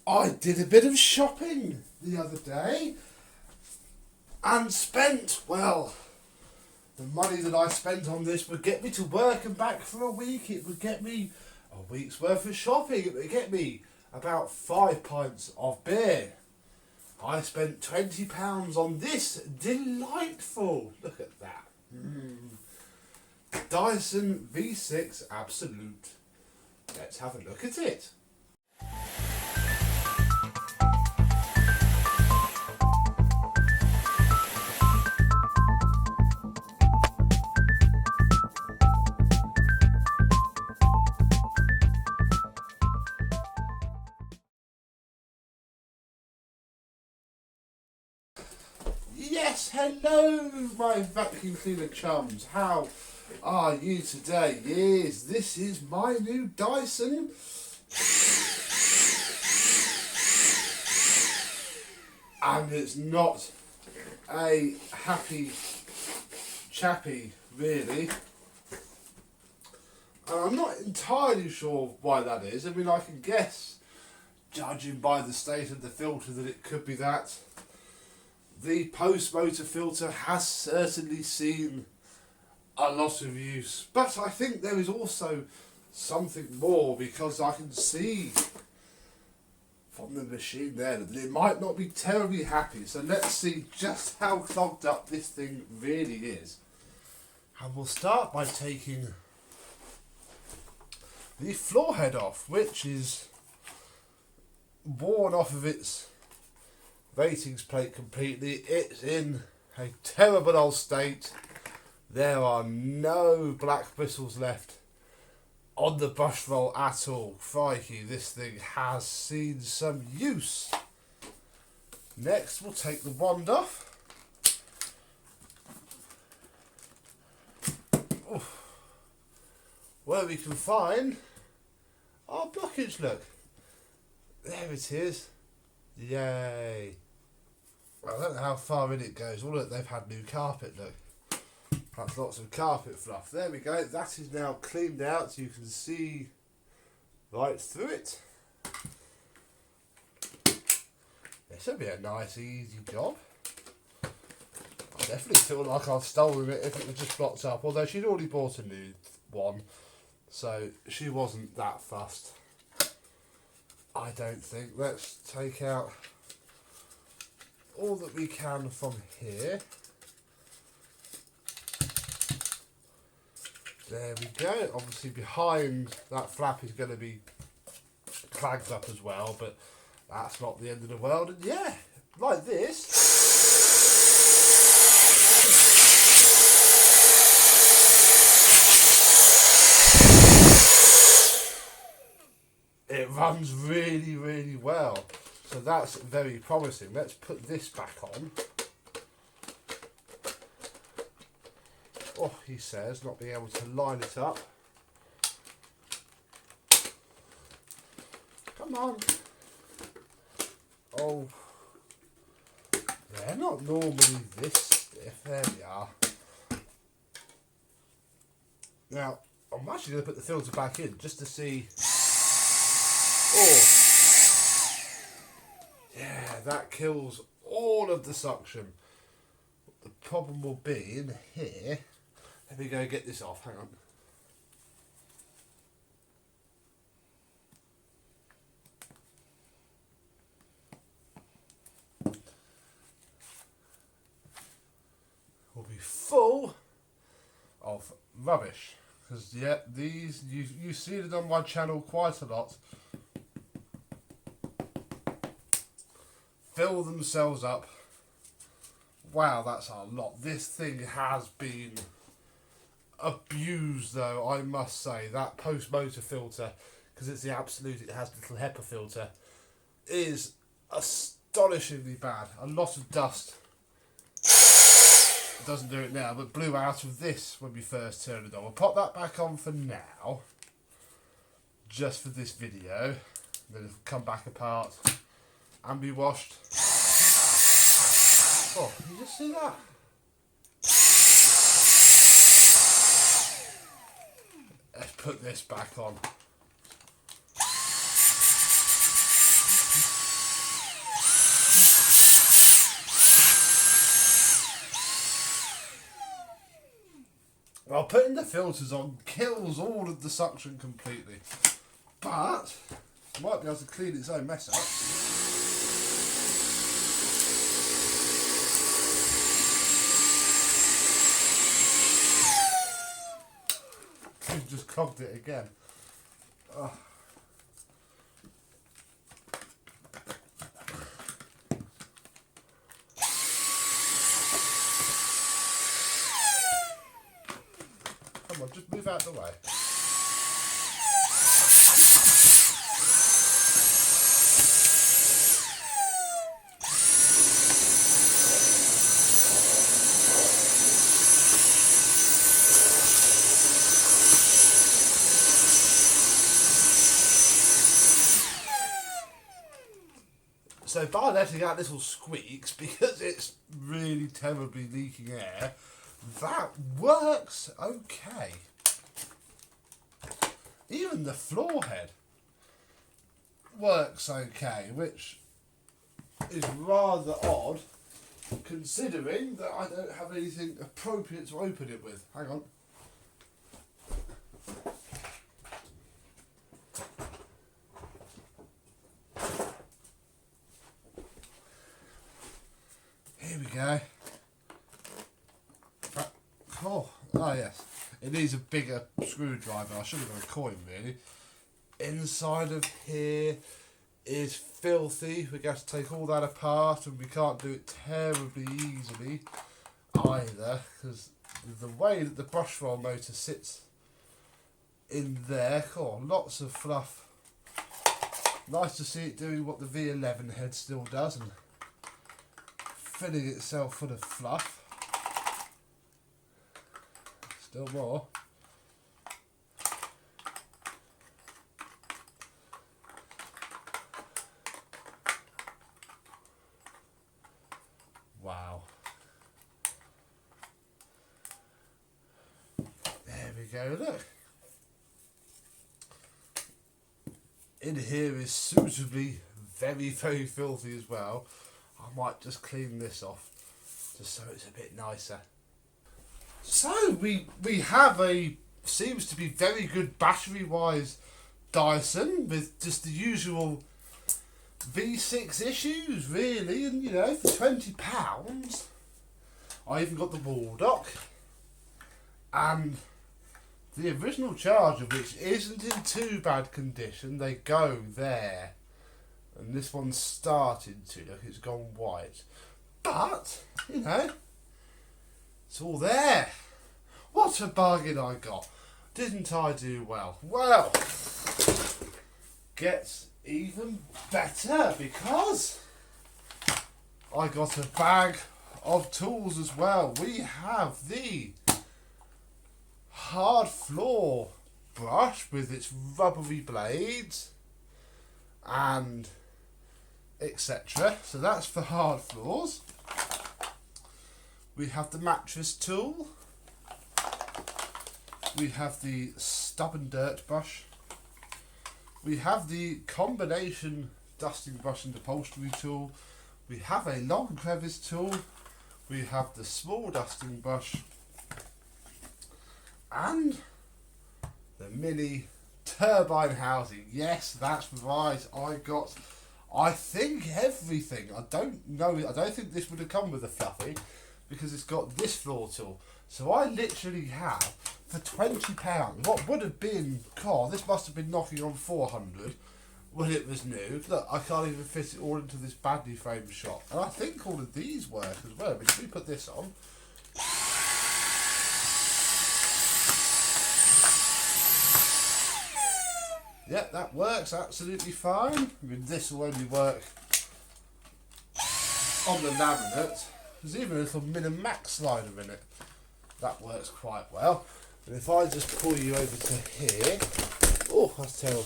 I did a bit of shopping the other day and spent, well, the money that I spent on this would get me to work and back for a week. It would get me a week's worth of shopping. It would get me about 5 pints of beer. I spent £20 on this delightful, look at that, Dyson V6 Absolute. Let's have a look at it. Yes, hello my vacuum cleaner chums, how are you today? Yes, this is my new Dyson. And it's not a happy chappy really. And I'm not entirely sure why that is. I mean, I can guess, judging by the state of the filter, that it could be that. The post-motor filter has certainly seen a lot of use, but I think there is also something more, because I can see from the machine there that it might not be terribly happy. So let's see just how clogged up this thing really is. And we'll start by taking the floor head off, which is worn off of its ratings plate completely. It's in a terrible old state. There are no black bristles left on the brush roll at all. Crikey, this thing has seen some use. Next, we'll take the wand off. Oof. Where we can find our blockage, look. There it is. Yay. I don't know how far in it goes. Oh look, they've had new carpet, look. That's lots of carpet fluff. There we go. That is now cleaned out, so you can see right through it. This should be a nice, easy job. I definitely feel like I've stolen it if it was just blocked up, although she'd already bought a new one, so she wasn't that fussed, I don't think. Let's take out all that we can from here. There we go. Obviously behind that flap is going to be clagged up as well, but that's not the end of the world. And yeah, like this, it runs really, really well. So that's very promising. Let's put this back on. Oh, he says, not being able to line it up. Come on. Oh, they're not normally this stiff. There we are. Now, I'm actually going to put the filter back in just to see. Oh, yeah, that kills all of the suction. The problem will be in here. Let me go get this off, hang on. Will be full of rubbish. Because, yeah, these, you've seen it on my channel quite a lot. Fill themselves up. Wow, that's a lot. This thing has been abused, though, I must say. That post-motor filter, because it's the Absolute, it has the little HEPA filter, is astonishingly bad. A lot of dust. It doesn't do it now, but blew out of this when we first turned it on. We'll pop that back on for now, just for this video. Then it'll come back apart and be washed. Oh, you just see that? Let's put this back on. Well, putting the filters on kills all of the suction completely. But it might be able to clean its own mess up. I've just clogged it again. Oh. Come on, just move out the way. So by letting out little squeaks, because it's really terribly leaking air, that works okay. Even the floor head works okay, which is rather odd considering that I don't have anything appropriate to open it with. Hang on. Here we go. Oh yes, it needs a bigger screwdriver. I should have got a coin really. Inside of here is filthy. We're going to take all that apart, and we can't do it terribly easily either, because the way that the brush roll motor sits in there, lots of fluff. Nice to see it doing what the V11 head still does, and filling itself full of fluff. Still more. Wow. There we go, look. In here is suitably very, very filthy as well. I might just clean this off just so it's a bit nicer. So we have a seems to be very good battery wise Dyson with just the usual V6 issues really, and you know, for £20 I even got the wall dock and the original charger, which isn't in too bad condition. They go there, and this one's started to look, it's gone white, but you know, it's all there. What a bargain I got. Didn't I do well? Well, gets even better because I got a bag of tools as well. We have the hard floor brush with its rubbery blades and etc. So that's for hard floors. We have the mattress tool. We have the stubborn dirt brush. We have the combination dusting brush and upholstery tool. We have a long crevice tool. We have the small dusting brush. And the mini turbine housing. Yes, that's right. I think everything. I don't know. I don't think this would have come with a fluffy because it's got this floor tool. So I literally have, for £20, what would have been, this must have been knocking on 400 when it was new. Look, I can't even fit it all into this badly framed shop. And I think all of these work as well. But if we put this on, yeah, that works absolutely fine. I mean, this will only work on the laminate. There's even a little Minimax slider in it. That works quite well. And if I just pull you over to here, oh, that's terrible.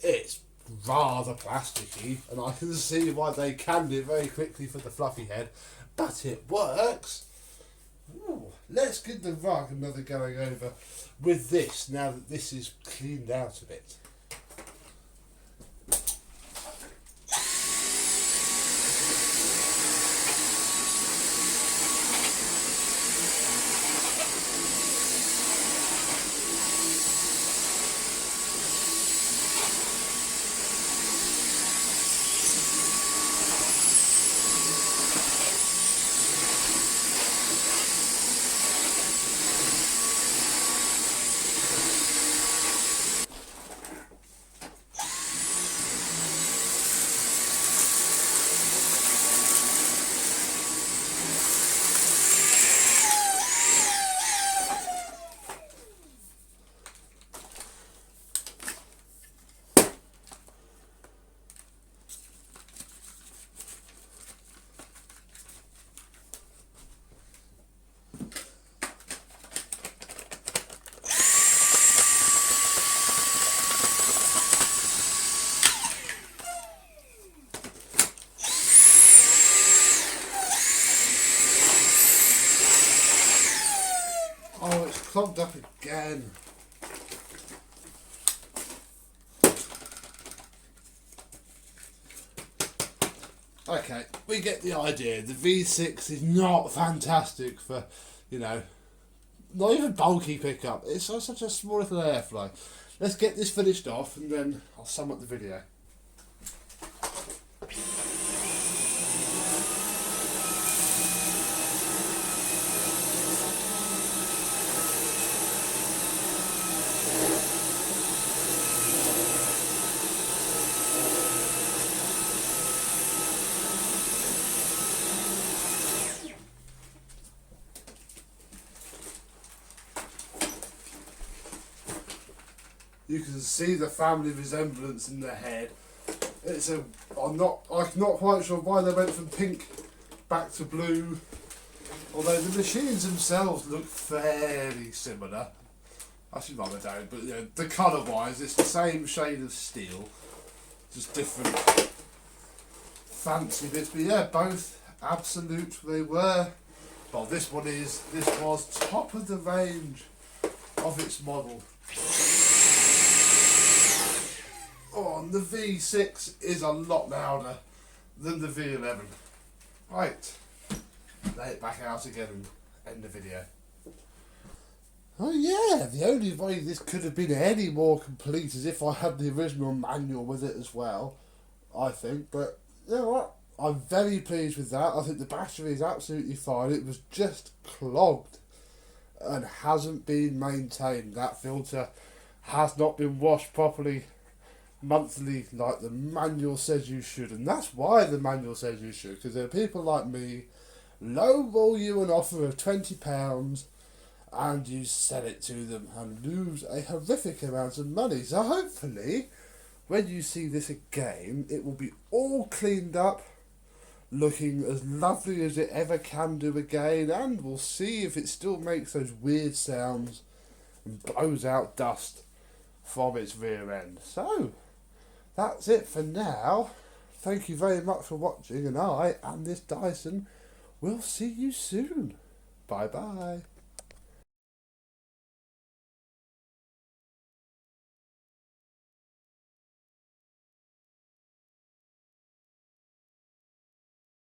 It's rather plasticky, and I can see why they canned it very quickly for the fluffy head, but it works. Ooh, let's give the rug another going over with this, now that this is cleaned out a bit. Oh, it's clogged up again. Okay, we get the idea. The V6 is not fantastic for, you know, not even bulky pickup. It's such a small little airflow. Let's get this finished off and then I'll sum up the video. You can see the family resemblance in the head. I'm not quite sure why they went from pink back to blue. Although the machines themselves look fairly similar. Actually, no, they don't. But you know, the colour-wise, it's the same shade of steel, just different fancy bits. But yeah, both Absolute they were. Well, this was top of the range of its model. Oh, and the V6 is a lot louder than the V11. Right, lay it back out again and end the video. Oh yeah, the only way this could have been any more complete is if I had the original manual with it as well, I think. But you know what, I'm very pleased with that. I think the battery is absolutely fine. It was just clogged and hasn't been maintained. That filter has not been washed properly monthly like the manual says you should, and that's why the manual says you should, because there are people like me lowball you an offer of £20 and you sell it to them and lose a horrific amount of money. So hopefully when you see this again it will be all cleaned up, looking as lovely as it ever can do again, and we'll see if it still makes those weird sounds and blows out dust from its rear end. So that's it for now. Thank you very much for watching, and I and this Dyson will see you soon. Bye bye.